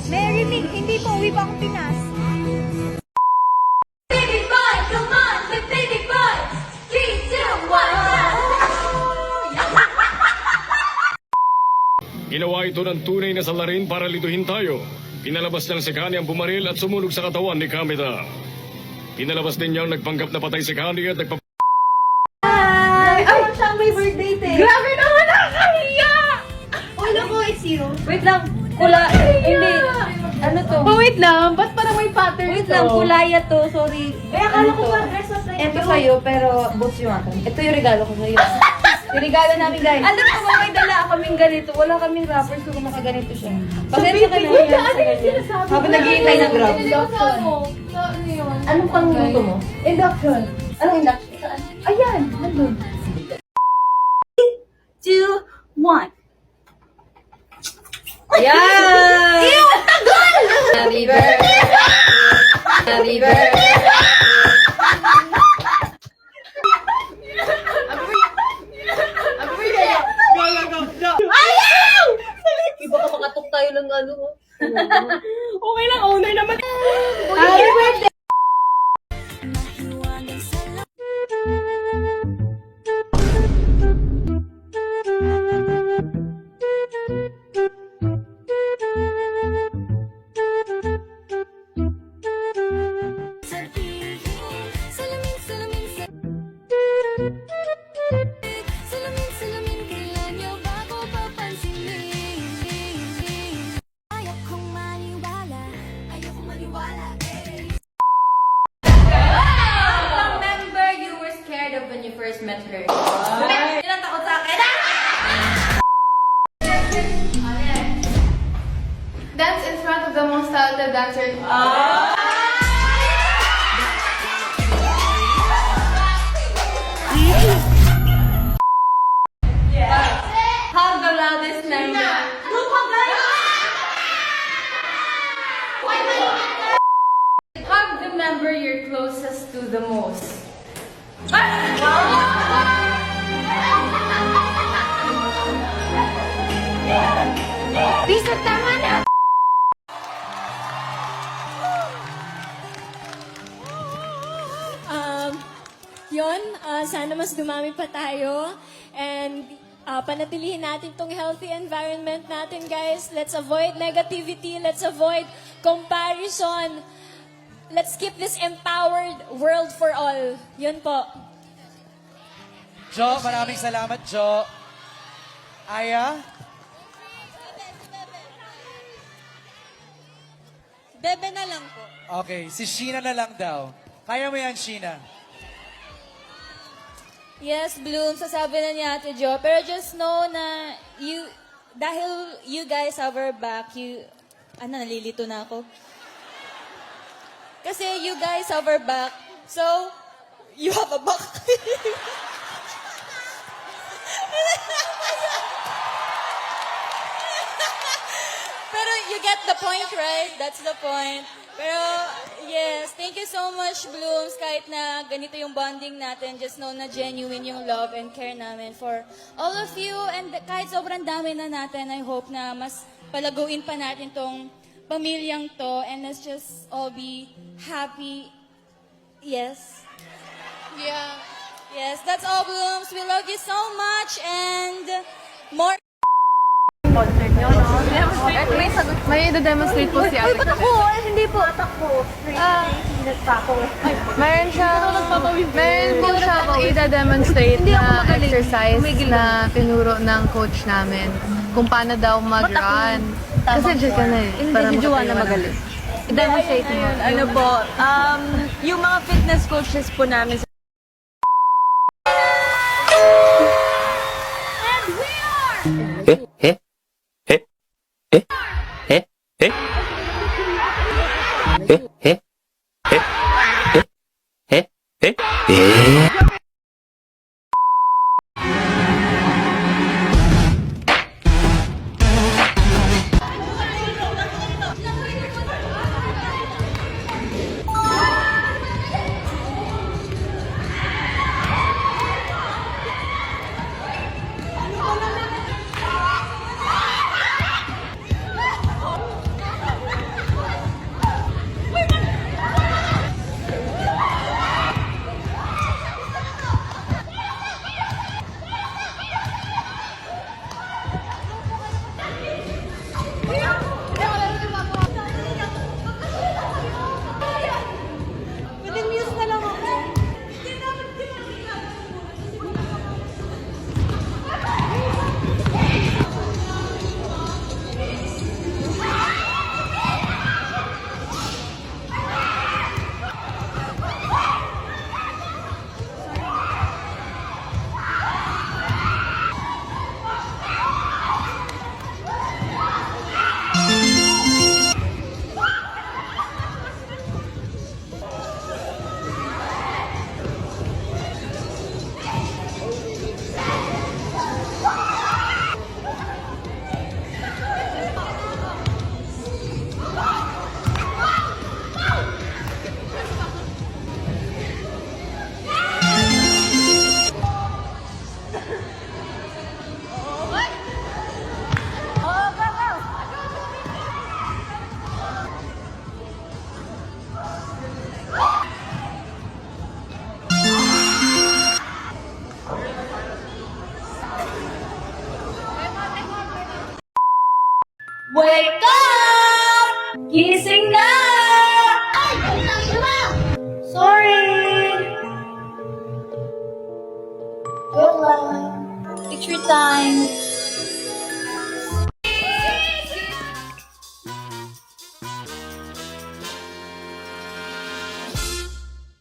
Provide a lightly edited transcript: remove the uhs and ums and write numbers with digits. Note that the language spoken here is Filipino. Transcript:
Mary Mig, hindi po, uwi pa akong Pinas. Baby boy, come on, the baby boy. 3, 2, 1, Ginawa ito ng tunay na salarin para lituhin tayo. Pinalabas niyang si Kani ang bumaril at sumunog sa katawan ni Kamita. Pinalabas din niyang nagpanggap na patay si Kani at nagpa... Ay, siya may birthday te. Grabe naman, nakakahiya! Ulo ko is zero. Wait lang, hindi. Ano to? Oh, wait lang, ba't parang may pattern Wait lang, kulaya to, sorry. Eh, akala ko ba dress up like Ito sa'yo, pero boots yung akin. Ito yung regalo ko sa'yo. Yung regalo namin, guys. Alam mo ba, may dala kaming ganito. Wala kaming wrappers kung makaganito siya. Pasensya ka na yan sa ganyan. Habang naghihintay ng grab. Ano yun? Anong pang luto mo? Induction. Anong induction? Saan? Ayan, nandun. 2, 1. Yan! Ew, tagal! Happy birthday! Happy birthday! Ayaw! Iba ka makatok tayo ng ano. Okay lang, owner naman. Happy birthday! Salamin kailan niyo bago papansinin. Ayokong maniwala. Ayokong maniwala. Remember you were scared of when you first met her. Ilang takot sa akin? Dance in front of the most talented dancer. Hug the loudest member. Hug the member you're closest to the most. Lisa, tama na! Sana mas dumami pa tayo and panatilihin natin tong healthy environment natin, guys. Let's avoid negativity, let's avoid comparison. Let's keep this empowered world for all. Yun po. Jo, maraming salamat, Jo. Aya? Bebe na lang po. Okay, si Sheena na lang daw. Kaya mo yan, Sheena. Yes, Bloom, sasabi na ni Ate Jo. Pero just know na dahil you guys have our back, nalilito na ako. Kasi you guys have our back, so you have a back. Pero you get the point, right? That's the point. Pero, yes, thank you so much, Blooms. Kahit na ganito yung bonding natin, just know na genuine yung love and care namin for all of you. And kahit sobrang dami na natin, I hope na mas palaguin pa natin tong pamilyang to. And let's just all be happy. Yes? Yeah. Yes, that's all, Blooms. We love you so much and more. May i-demonstrate po si Ate. Hindi po. Meron po siyang i-demonstrate na exercise na tinuro ng coach namin kung paano daw mag-run. Kasi dyan ka na eh. Hindi, si Joanna magaling. I-demonstrate mo. Ano po, yung mga fitness coaches po namin Wake up! Gising na! Ay! Ang tayo mo! Sorry! Joke lang. Picture time.